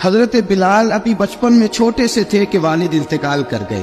حضرت بلال ابھی بچپن میں چھوٹے سے تھے کہ والد انتقال کر گئے.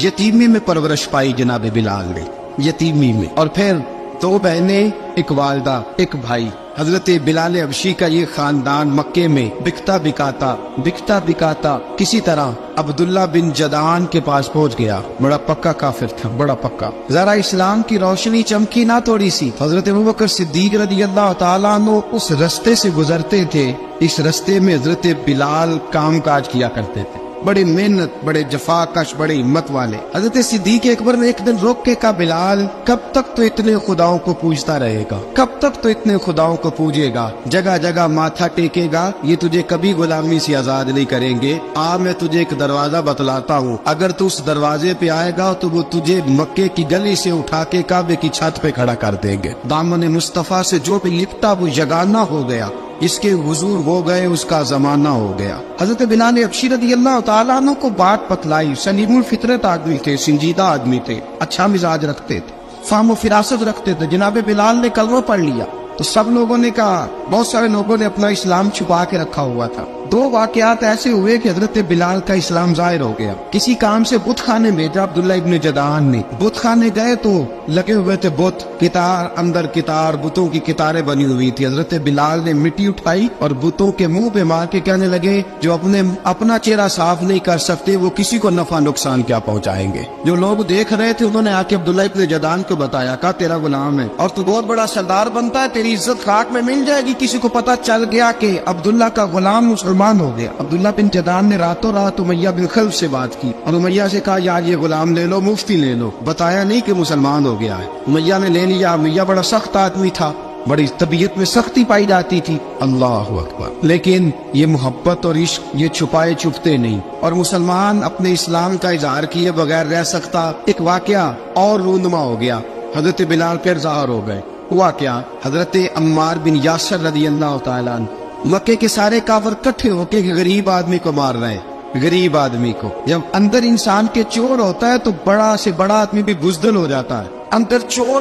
یتیمی میں پرورش پائی جناب بلال نے، یتیمی میں. اور پھر 2 بہنیں، ایک والدہ، ایک بھائی. حضرت بلال حبشی کا یہ خاندان مکے میں بکتا بکاتا کسی طرح عبداللہ بن جدعان کے پاس پہنچ گیا. بڑا پکا کافر تھا، بڑا پکا. ذرا اسلام کی روشنی چمکی نہ تھوڑی سی. حضرت ابوبکر صدیق رضی اللہ تعالیٰ عنہ اس رستے سے گزرتے تھے. اس رستے میں حضرت بلال کام کاج کیا کرتے تھے، بڑے محنت، بڑے جفاکش، بڑے ہمت والے. حضرت صدیق اکبر نے ایک دن روک کے کہا، بلال کب تک تو اتنے خداؤں کو پوجتا رہے گا، کب تک تو اتنے خداؤں کو پوجے گا، جگہ جگہ ماتھا ٹیکے گا، یہ تجھے کبھی غلامی سے آزاد نہیں کریں گے. میں تجھے ایک دروازہ بتلاتا ہوں، اگر تو اس دروازے پہ آئے گا تو وہ تجھے مکے کی گلی سے اٹھا کے کعبے کی چھت پہ کھڑا کر دیں گے. دامن مصطفیٰ سے جو بھی لپٹا وہ یگانہ ہو گیا، اس کے حضور ہو گئے، اس کا زمانہ ہو گیا. حضرت بلال حبشی رضی اللہ تعالیٰ عنہ کو بات پتلائی. سلیم الفطرت آدمی تھے، سنجیدہ آدمی تھے، اچھا مزاج رکھتے تھے، فہم و فراست رکھتے تھے. جناب بلال نے کلمہ پڑھ لیا تو سب لوگوں نے کہا، بہت سارے لوگوں نے اپنا اسلام چھپا کے رکھا ہوا تھا. 2 واقعات ایسے ہوئے کہ حضرت بلال کا اسلام ظاہر ہو گیا. کسی کام سے بت خانے بھیجا عبداللہ ابن جدعان نے. بت خانے گئے تو لگے ہوئے تھے بت، کتار اندر کتار، بتوں کی کتاریں بنی ہوئی تھی. حضرت بلال نے مٹی اٹھائی اور بتوں کے منہ پہ مار کے کہنے لگے، جو اپنا چہرہ صاف نہیں کر سکتے وہ کسی کو نفع نقصان کیا پہنچائیں گے. جو لوگ دیکھ رہے تھے انہوں نے آ کے عبداللہ ابن جدعان کو بتایا، کہا تیرا غلام ہے اور تو بہت بڑا سردار بنتا ہے، تیری عزت خاک میں مل جائے گی. کسی کو پتہ چل گیا کہ عبداللہ کا غلام مسلمان ہو گیا. عبداللہ بن جدعان نے راتوں رات امیہ بن خلف سے بات کی اور امیہ سے کہا، یار یہ غلام لے لو، مفتی لے لو. بتایا نہیں کہ مسلمان ہو گیا ہے. امیہ نے لے لیا. امیہ بڑا سخت آدمی تھا، بڑی طبیعت میں سختی پائی جاتی تھی. اللہ اکبر. لیکن یہ محبت اور عشق یہ چھپائے چھپتے نہیں، اور مسلمان اپنے اسلام کا اظہار کیے بغیر رہ سکتا. ایک واقعہ اور رونما ہو گیا. حضرت بلال پھر ظاہر ہو گئے. ہوا کیا؟ حضرت عمار بن یاسر رضی اللہ تعالیٰ عنہ، مکے کے سارے کافر کٹھے ہو کے غریب آدمی کو مار رہے ہیں. غریب آدمی کو. جب اندر انسان کے چور ہوتا ہے تو بڑا سے بڑا آدمی بھی بزدل ہو جاتا ہے.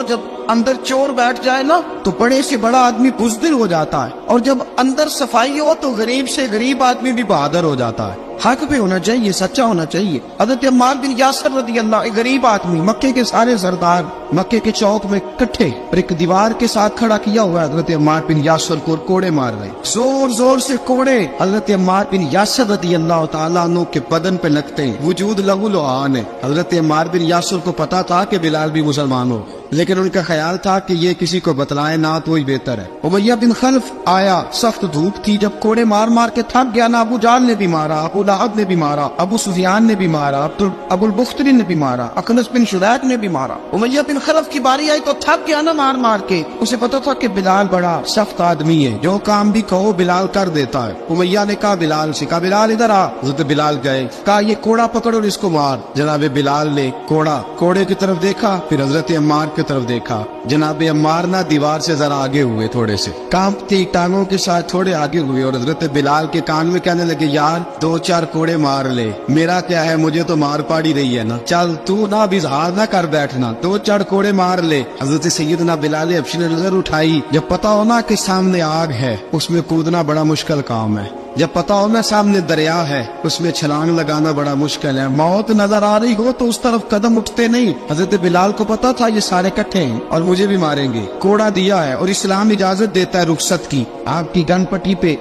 جب اندر چور بیٹھ جائے نا تو بڑے سے بڑا آدمی بزدل ہو جاتا ہے، اور جب اندر صفائی ہو تو غریب سے غریب آدمی بھی بہادر ہو جاتا ہے. حق پہ ہونا چاہیے، سچا ہونا چاہیے. حضرت عمار بن یاسر رضی اللہ، ایک غریب آدمی، مکے کے سارے سردار مکے کے چوک میں کٹھے اور ایک دیوار کے ساتھ کھڑا کیا ہوا ہے. حضرت عمار بن یاسر کو کوڑے مار رہے، زور زور سے کوڑے. حضرت عمار بن یاسر رضی اللہ تعالیٰ عنہ کے بدن پہ لگتے ہیں، وجود لہو لعان ہے. حضرت عمار بن یاسر کو پتا تھا کہ بلال بھی مسلمان ہو، لیکن ان کا خیال تھا کہ یہ کسی کو بتلائے نہ تو ہی بہتر ہے. امیہ بن خلف آیا، سخت دھوپ تھی، جب کوڑے مار مار کے تھک گیا نا، ابو جہل نے بھی مارا، ابو لہب نے بھی مارا، ابو سفیان نے بھی مارا، ابو البختری نے بھی مارا، اخنس بن شریح نے بھی مارا. امیہ بن خلف کی باری آئی تو تھک گیا نا مار مار کے. اسے پتا تھا کہ بلال بڑا سخت آدمی ہے، جو کام بھی کہو بلال کر دیتا ہے. امیہ نے کہا بلال سے، کہا بلال ادھر آ. حضرت بلال گئے، کہا یہ کوڑا پکڑ اور اس کو مار. جناب بلال نے کوڑے کی طرف دیکھا، پھر حضرت عمار کی طرف دیکھا. جناب عمار نہ دیوار سے ذرا آگے ہوئے، تھوڑے سے کانپتی ٹانگوں کے ساتھ تھوڑے آگے ہوئے، اور حضرت بلال کے کان میں کہنے لگے، یار 2-4 کوڑے مار لے، میرا کیا ہے، مجھے تو مار پاڑی رہی ہے نا، چل تو نہ اظہار نہ کر بیٹھنا، 2-4 کوڑے مار لے. حضرت سیدنا بلال حبشی نے نظر اٹھائی. جب پتا ہونا کہ سامنے آگ ہے اس میں کودنا بڑا مشکل کام ہے. جب پتا ہو نا سامنے دریا ہے اس میں چھلانگ لگانا بڑا مشکل ہے. موت نظر آ رہی ہو تو اس طرف قدم اٹھتے نہیں. حضرت بلال کو پتا تھا یہ سارے کٹھے ہیں اور مجھے بھی ماریں گے. کوڑا دیا ہے اور اسلام اجازت دیتا ہے رخصت کی. آپ کی گن پٹی پہ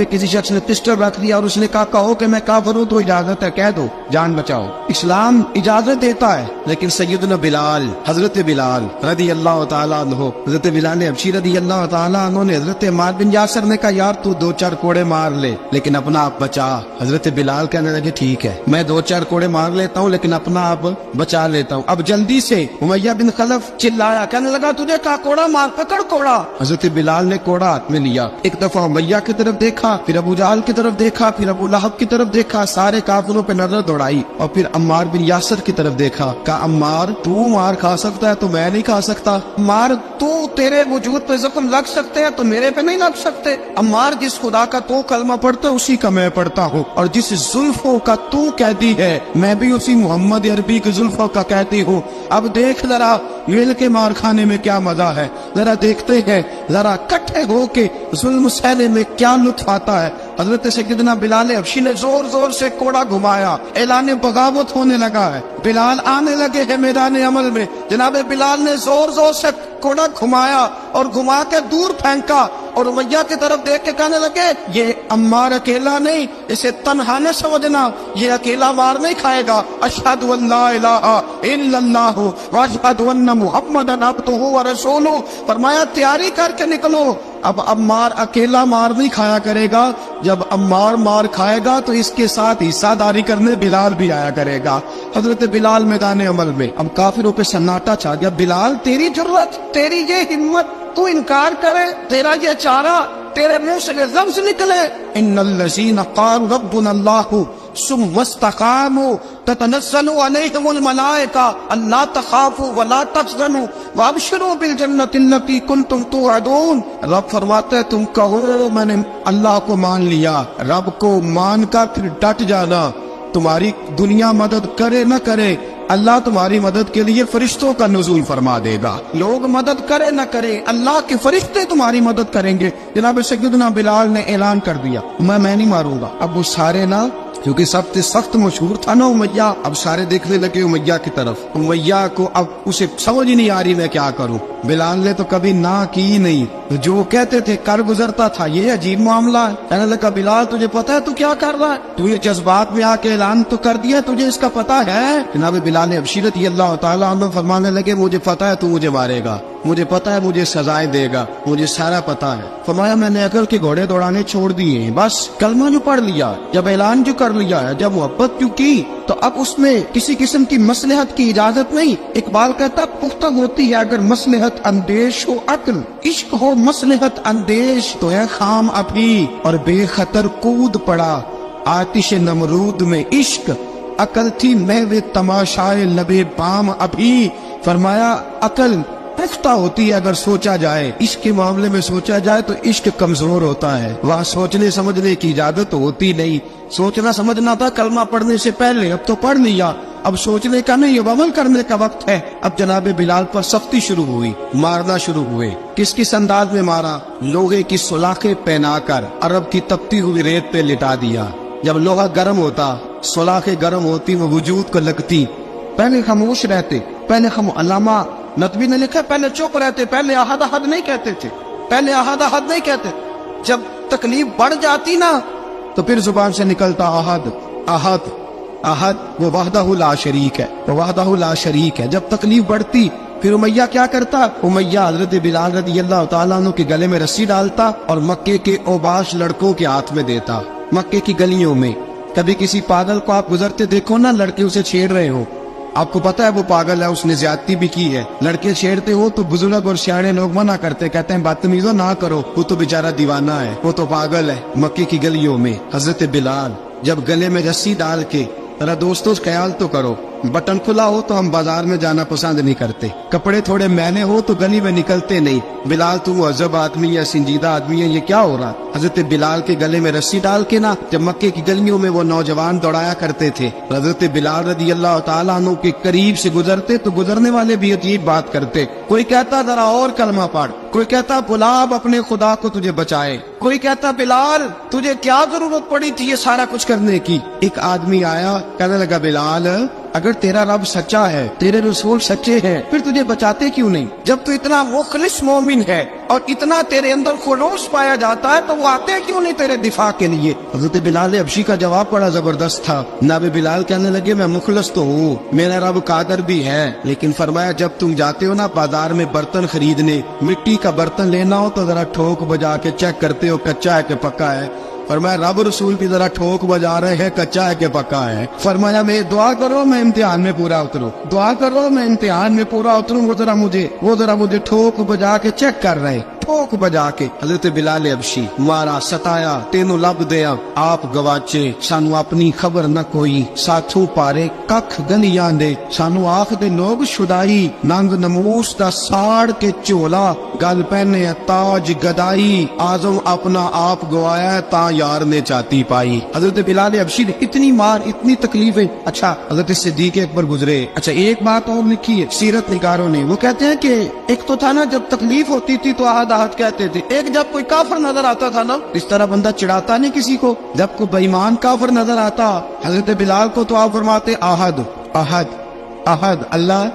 کسی شخص نے پسٹل رکھ دیا اور اس نے کہا کہو کہ میں کافر ہوں تو اجازت ہے، کہہ دو، جان بچاؤ. اسلام اجازت دیتا ہے. لیکن سیدنا بلال، حضرت بلال رضی اللہ تعالیٰ عنہ، حضرت بلال حبشی رضی اللہ تعالیٰ عنہ نے حضرت عمار بن یاسر نے کہا، یار تو 2-4 کوڑے مار لے لیکن اپنا آپ بچا. حضرت بلال کہنے لگے ٹھیک ہے، میں 2-4 کوڑے مار لیتا ہوں لیکن اپنا آپ بچا لیتا ہوں. اب جلدی سے امیہ بن خلف چلایا، کہنے لگا تجھے کہا کوڑا مار، پکڑ کوڑا. حضرت بلال نے کوڑا ہاتھ میں لیا، ایک دفعہ امیہ کی طرف دیکھا، پھر ابو جہل کی طرف دیکھا، پھر ابو لہب کی طرف دیکھا، سارے کافروں پہ نظر دوڑائی، اور پھر عمار بن یاسر کی طرف دیکھا. کہا عمار تو مار کھا سکتا ہے تو میں نہیں کھا سکتا. عمار تو تیرے وجود پہ زخم لگ سکتے ہیں تو میرے پہ نہیں لگ سکتے. عمار جس خدا کا تو کلمہ پڑھتا ہے اسی کا میں پڑھتا ہوں، اور جس زلفوں کا تو قیدی ہے میں بھی اسی محمد عربی کی زلفوں کا قیدی ہوں. اب دیکھ ذرا مل کے مار کھانے میں کیا مزہ ہے، ذرا دیکھتے ہیں، ذرا کٹھے ہو کے ظلم سہنے میں کیا لطف آتا ہے. حضرت سیدنا بلال حبشی نے زور زور سے کوڑا گھمایا، اعلان بغاوت ہونے لگا ہے، بلال آنے لگے ہیں میدان عمل میں۔ جناب بلال نے زور زور سے کوڑا گھمایا اور گھما کے دور پھینکا، اور امیہ کی طرف دیکھ کے کہنے لگے یہ عمار اکیلا نہیں، اسے تنہا نہ سمجھنا، یہ اکیلا مار نہیں کھائے گا۔ اشہد ان لا الہ الا اللہ واشہد ان محمدن عبدہ ورسولہ، فرمایا تیاری کر کے نکلو، اب عمار اکیلا مار نہیں کھایا کرے گا، جب عمار مار کھائے گا تو اس کے ساتھ حصہ داری کرنے بلال بھی آیا کرے گا۔ حضرت بلال میدان عمل میں، اب کافروں پہ سناٹا چھا گیا۔ بلال تیری جرت، تیری یہ ہمت، تو انکار کرے، تیرا یہ چارہ، تیرے منہ سے یہ لفظ نکلے، ان الذین قالوا ربنا اللہ ثم استقاموا تتنزل علیہم الملائکہ الا تخافوا ولا تحزنوا وابشروا بالجنۃ التی کنتم توعدون۔ رب فرماتے ہیں تم کہو میں نے اللہ کو مان لیا، رب کو مان کر پھر ڈٹ جانا، تمہاری دنیا مدد کرے نہ کرے، اللہ تمہاری مدد کے لیے فرشتوں کا نزول فرما دے گا، لوگ مدد کرے نہ کرے اللہ کے فرشتے تمہاری مدد کریں گے۔ جناب سیدنا بلال نے اعلان کر دیا میں نہیں ماروں گا۔ اب وہ سارے نا، کیونکہ سب سے سخت مشہور تھا نا امیہ، اب سارے دیکھنے لگے امیہ کی طرف۔ امیہ کو اب اسے سمجھ ہی نہیں آ رہی میں کیا کروں، بلال نے تو کبھی نہ کی نہیں، جو کہتے تھے کر گزرتا تھا، یہ عجیب معاملہ ہے۔ کہنے لگا بلال تجھے پتا ہے تو کیا کر رہا ہے، تو یہ جذبات میں آ کے اعلان تو کر دیا، تجھے اس کا پتا ہے؟ جناب بلال حبشی رضی اللہ تعالیٰ عنہ فرمانے لگے مجھے پتا ہے تو مجھے مارے گا، مجھے پتا ہے مجھے سزائیں دے گا، مجھے سارا پتا ہے۔ فرمایا میں نے عقل کے گھوڑے دوڑانے چھوڑ دیے ہیں، بس کلمہ جو پڑھ لیا، جب اعلان جو کر لیا ہے، جب محبت جو کی تو اب اس میں کسی قسم کی مصلحت کی اجازت نہیں۔ اقبال کہتا پختہ ہوتی ہے اگر مصلحت اندیش ہو عقل، عشق ہو مصلحت اندیش تو ہے خام ابھی اور بے خطر کود پڑا آتش نمرود میں عشق، عقل تھی محو تماشائے لبے بام ابھی۔ فرمایا عقل پختہ ہوتی ہے اگر سوچا جائے، عشق کے معاملے میں سوچا جائے تو عشق کمزور ہوتا ہے، وہاں سوچنے سمجھنے کی اجازت ہوتی نہیں۔ سوچنا سمجھنا تھا کلمہ پڑھنے سے پہلے، اب تو پڑھ لیا، اب سوچنے کا نہیں، اب عمل کرنے کا وقت ہے۔ اب جناب بلال پر سختی شروع ہوئی، مارنا شروع ہوئے۔ کس انداز میں مارا؟ لوہے کی سلاخیں پہنا کر عرب کی تپتی ہوئی ریت پہ لٹا دیا۔ جب لوہا گرم ہوتا، سلاخیں گرم ہوتی، وہ وجود کو لگتی، پہلے خاموش رہتے، پہلے علامہ نتوی نے لکھا پہلے چپ رہتے، پہلے احد احد نہیں کہتے تھے، پہلے احد احد نہیں کہتے، جب تکلیف بڑھ جاتی نا تو پھر زبان سے نکلتا احد احد احد، وہ وحدہ لا شریک ہے، وہ وحدہ لا شریک ہے۔ جب تکلیف بڑھتی پھر امیہ کیا کرتا؟ امیہ حضرت بلال رضی اللہ تعالیٰ عنہ کے گلے میں رسی ڈالتا اور مکے کے اوباش لڑکوں کے ہاتھ میں دیتا۔ مکے کی گلیوں میں کبھی کسی پاگل کو آپ گزرتے دیکھو نا، لڑکے اسے چھیڑ رہے ہو، آپ کو پتا ہے وہ پاگل ہے، اس نے زیادتی بھی کی ہے، لڑکے چھیڑتے ہو تو بزرگ اور سیاڑے لوگ منع کرتے، کہتے ہیں بدتمیزوں نہ کرو، وہ تو بیچارہ دیوانہ ہے، وہ تو پاگل ہے۔ مکے کی گلیوں میں حضرت بلال جب گلے میں رسی ڈال کے، ذرا دوستوں خیال تو کرو، بٹن کھلا ہو تو ہم بازار میں جانا پسند نہیں کرتے، کپڑے تھوڑے میلے ہو تو گلی میں نکلتے نہیں۔ بلال تو مہذب آدمی ہے، سنجیدہ آدمی ہے، یہ کیا ہو رہا؟ حضرت بلال کے گلے میں رسی ڈال کے نا، جب مکے کی گلیوں میں وہ نوجوان دوڑایا کرتے تھے، حضرت بلال رضی اللہ تعالیٰ عنہ کے قریب سے گزرتے تو گزرنے والے بھی عجیب بات کرتے، کوئی کہتا ذرا اور کلمہ پڑھ، کوئی کہتا بلا اب اپنے خدا کو تجھے بچائے، کوئی کہتا بلال تجھے کیا ضرورت پڑی تھی یہ سارا کچھ کرنے کی۔ ایک آدمی آیا کہنے لگا بلال اگر تیرا رب سچا ہے، تیرے رسول سچے ہیں، پھر تجھے بچاتے کیوں نہیں؟ جب تو اتنا مخلص مومن ہے اور اتنا تیرے اندر خلوص پایا جاتا ہے تو وہ آتے کیوں نہیں تیرے دفاع کے لیے؟ حضرت بلال حبشی کا جواب بڑا زبردست تھا۔ جناب بلال کہنے لگے میں مخلص تو ہوں، میرا رب قادر بھی ہے، لیکن فرمایا جب تم جاتے ہو نا بازار میں برتن خریدنے، مٹی کا برتن لینا ہو تو ذرا ٹھوک بجا کے چیک کرتے ہو کچا ہے کہ پکا ہے۔ فرمایا رب رسول بھی ذرا ٹھوک بجا رہے ہیں کچا ہے کہ پکا ہے۔ فرمایا میں دعا کرو میں امتحان میں پورا اتروں، دعا کرو میں امتحان میں پورا اتروں، وہ ذرا مجھے ٹھوک بجا کے چیک کر رہے، ٹھوک بجا کے۔ حضرت بلال حبشی مارا ستایا تینوں لب دیا آپ گواچے، سانو اپنی خبر نہ کوئی، ساتھوں پارے ککھ گنیاں دے، سانو آخ دے لوگ شدائی، ننگ نموس دا ساڑ کے چولا، گل پہنے تاج گدائی، آزم اپنا آپ گوایا تا یار نے چاہتی پائی۔ حضرت بلال حبشی نے اتنی مار اتنی تکلیفیں۔ اچھا حضرت صدیق اکبر گزرے۔ اچھا ایک بات اور لکھی ہے سیرت نگاروں نے، وہ کہتے ہیں کہ ایک تو تھا نا جب تکلیف ہوتی تھی تو آہد ahad کہتے تھے. ایک جب کوئی کافر نظر آتا تھا نا, اس طرح بندہ چڑھاتا نہیں کسی کو. جب کوئی بے ایمان کافر نظر آتا حضرت بلال کو تو آپ فرماتے احد احد احد, اللہ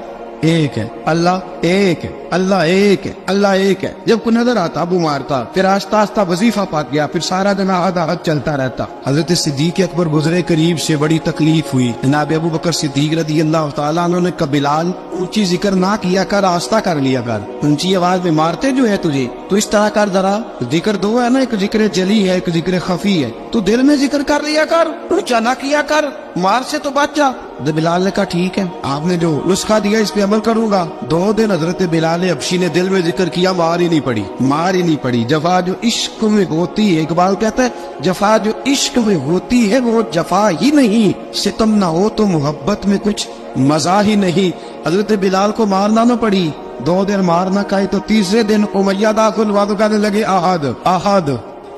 ایک ہے, اللہ ایک ہے, اللہ ایک ہے, اللہ ایک ہے. جب کو نظر آتا ابو مارتا, پھر آہستہ آہستہ وظیفہ پاک گیا, پھر سارا دن احد احد چلتا رہتا. حضرت صدیق اکبر گزرے قریب سے, بڑی تکلیف ہوئی. جناب ابو بکر صدیق رضی اللہ تعالیٰ عنہ نے کہا بلال اونچی ذکر نہ کیا کر, آہستہ کر لیا کر, اونچی آواز میں مارتے جو ہے تجھے, تو اس طرح کر ذرا. ذکر دو ہے نا, ایک ذکر جلی ہے, ایک ذکر خفی ہے, تو دل میں ذکر کر لیا کر, اونچا نہ کیا کر, مار سے تو بچ جا. بلال نے کہا ٹھیک ہے, آپ نے جو نسخہ دیا اس پہ عمل کروں گا. 2 دن حضرت بلال حبشی نے دل میں ذکر کیا, مار ہی نہیں پڑی, مار ہی نہیں پڑی. جفا جو عشق میں ہوتی ہے, اقبال کہتا ہے جفا جو عشق میں ہوتی ہے وہ جفا ہی نہیں, ستم نہ ہو تو محبت میں کچھ مزہ ہی نہیں. حضرت بلال کو مارنا نہ پڑی, 2 دن مارنا کہے تو تیسرے دن امیہ داخل ہوا تو کہنے لگے احد احد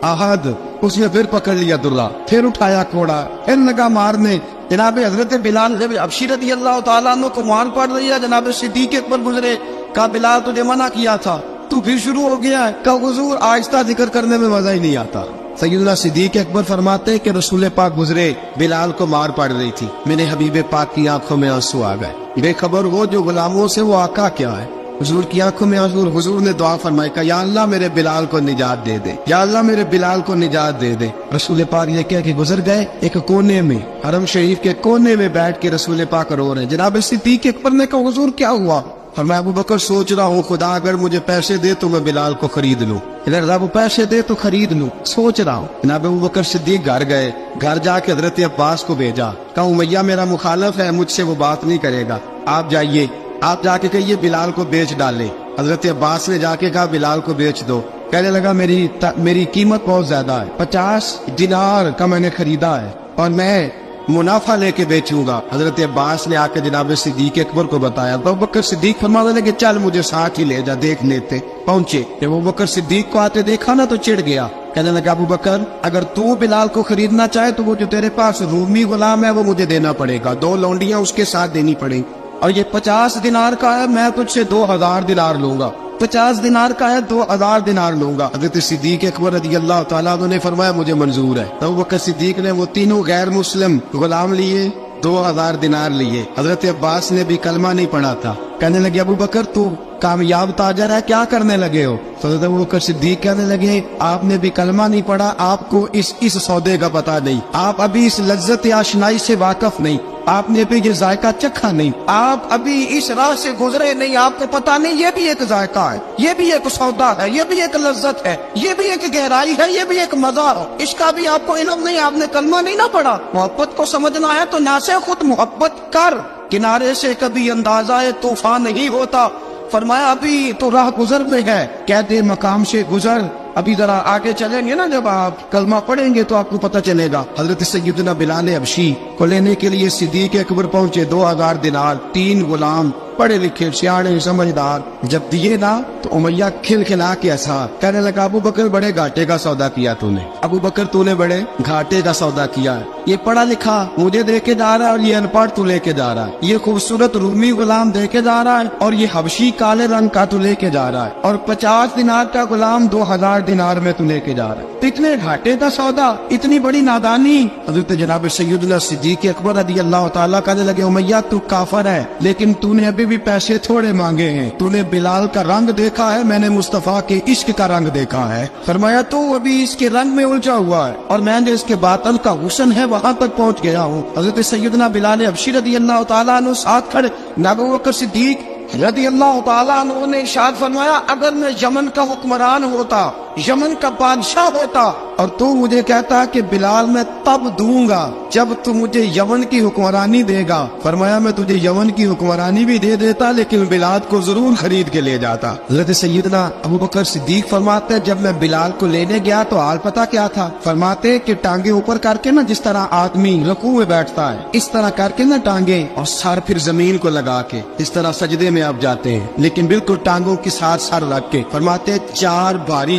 احد. اس نے پھر پکڑ لیا درہ, پھر اٹھایا کوڑا, پھر لگا مارنے. جناب حضرت بلال حبشی رضی اللہ تعالیٰ عنہ کو مار پڑ رہی ہے. جناب صدیق اکبر گزرے, کہا بلال تجھے منع کیا تھا, تو پھر شروع ہو گیا ہے. کہا حضور آہستہ ذکر کرنے میں مزہ ہی نہیں آتا. سیدنا صدیق اکبر فرماتے کہ رسول پاک گزرے, بلال کو مار پڑ رہی تھی, میرے حبیب پاک کی آنکھوں میں آنسو آ گئے. بے خبر وہ جو غلاموں سے وہ آقا کیا ہے. حضور کی آنکھوں میں آنسو. حضور نے دعا فرمائی, کہا یا اللہ میرے بلال کو نجات دے دے, یا اللہ میرے بلال کو نجات دے دے. رسول پاک یہ کہہ کہ گزر گئے. ایک کونے میں, حرم شریف کے کونے میں بیٹھ کے رسول پاک رو رہے ہیں. جناب صدیق اکبر نے کہا حضور کیا ہوا؟ فرمایا ابو بکر سوچ رہا ہوں خدا اگر مجھے پیسے دے تو میں بلال کو خرید لوں. ادھر وہ پیسے دے تو خرید لوں, سوچ رہا ہوں. جناب ابو بکر صدیق گھر گئے, گھر جا کے حضرت عباس کو بھیجا, کہا امیہ میرا مخالف ہے, مجھ سے وہ بات نہیں کرے گا, آپ جائیے, آپ جا کے کہیے بلال کو بیچ ڈالے. حضرت عباس نے جا کے کہا بلال کو بیچ دو. کہنے لگا میری قیمت بہت زیادہ ہے, 50 دینار کا میں نے خریدا ہے اور میں منافع لے کے بیچوں گا. حضرت عباس نے آ کے جناب صدیق اکبر کو بتایا. تو ابو بکر صدیق فرمانے لگے چل مجھے ساتھ ہی لے جا, دیکھ لیتے. پہنچے, جب ابو بکر صدیق کو آتے دیکھا نا تو چڑ گیا. کہنے لگا ابو بکر اگر تو بلال کو خریدنا چاہے تو وہ جو تیرے پاس رومی غلام ہے وہ مجھے دینا پڑے گا, 2 لونڈیاں اس کے ساتھ دینی پڑیں, اور یہ 50 دینار کا ہے, میں تجھ سے 2000 دینار لوں گا. 50 دینار کا ہے, 2000 دینار لوں گا. حضرت صدیق اکبر رضی اللہ تعالیٰ عنہ نے فرمایا مجھے منظور ہے. تو ابو بکر صدیق نے وہ تینوں غیر مسلم غلام لیے, 2000 دینار لیے. حضرت عباس نے بھی کلمہ نہیں پڑھا تھا. کہنے لگے ابو بکر تو کامیاب تاجر ہے, کیا کرنے لگے ہو؟ حضرت ابو بکر صدیق کہنے لگے آپ نے بھی کلمہ نہیں پڑھا, آپ کو اس سودے کا پتہ نہیں, آپ ابھی اس لذت آشنائی سے واقف نہیں, آپ نے بھی یہ ذائقہ چکھا نہیں, آپ ابھی اس راہ سے گزرے نہیں, آپ کو پتہ نہیں یہ بھی ایک ذائقہ ہے, یہ بھی ایک سودا ہے, یہ بھی ایک لذت ہے, یہ بھی ایک گہرائی ہے, یہ بھی ایک مزہ ہے, اس کا بھی آپ کو علم نہیں, آپ نے کلمہ نہیں نہ پڑھا. محبت کو سمجھنا ہے تو نہ سے خود محبت کر, کنارے سے کبھی اندازہ طوفان نہیں ہوتا. فرمایا ابھی تو راہ گزر میں ہے, کہتے مقام سے گزر, ابھی ذرا آگے چلیں گے نا, جب آپ کلمہ پڑھیں گے تو آپ کو پتہ چلے گا. حضرت سیدنا بلال حبشی کو لینے کے لیے صدیق اکبر پہنچے, 2000 دینار, 3 غلام پڑھے لکھے سیانے سمجھدار. جب دیے نا تو امیہ کھل کھلا کے ایسا کہنے لگا ابو بکر بڑے گھاٹے کا سودا کیا تو نے, ابو بکر تو نے بڑے گھاٹے کا سودا کیا ہے. یہ پڑھا لکھا مجھے دے کے جا رہا ہے اور یہ ان پڑھ تو لے کے جا رہا ہے, یہ خوبصورت رومی غلام دے کے جا رہا ہے اور یہ حبشی کالے رنگ کا تو لے کے جا رہا ہے, اور 50 دینار کا غلام 2000 دینار میں تو لے کے جا رہا ہے. اتنے گھاٹے کا سودا, اتنی بڑی نادانی. حضرت جناب سیدنا صدیق اکبر رضی اللہ تعالیٰ کہنے لگے امیہ تو کافر ہے, لیکن تو نے ابھی بھی پیسے تھوڑے مانگے ہیں, تو نے بلال کا رنگ دیکھا ہے, میں نے مصطفیٰ کے عشق کا رنگ دیکھا ہے. فرمایا تو ابھی اس کے رنگ میں الجھا ہوا ہے, اور میں جو اس کے باطن کا حسن ہے وہاں تک پہنچ گیا ہوں. حضرت سیدنا بلال حبشی رضی اللہ تعالیٰ عنہ ساتھ کھڑے. ابو بکر صدیق رضی اللہ تعالیٰ عنہ نے ارشاد فرمایا اگر میں یمن کا حکمران ہوتا, یمن کا بادشاہ ہوتا, اور تو مجھے کہتا کہ بلال میں تب دوں گا جب تو مجھے یمن کی حکمرانی دے گا. فرمایا میں تجھے یمن کی حکمرانی بھی دے دیتا لیکن بلال کو ضرور خرید کے لے جاتا. حضرت سیدنا ابو بکر صدیق فرماتے جب میں بلال کو لینے گیا تو حال پتہ کیا تھا؟ فرماتے کہ ٹانگیں اوپر کر کے نا, جس طرح آدمی رکوع میں بیٹھتا ہے اس طرح کر کے نا ٹانگیں, اور سر پھر زمین کو لگا کے اس طرح سجدے میں آپ جاتے ہیں, لیکن بالکل ٹانگوں کے ساتھ سر رکھ کے. فرماتے 4 بھاری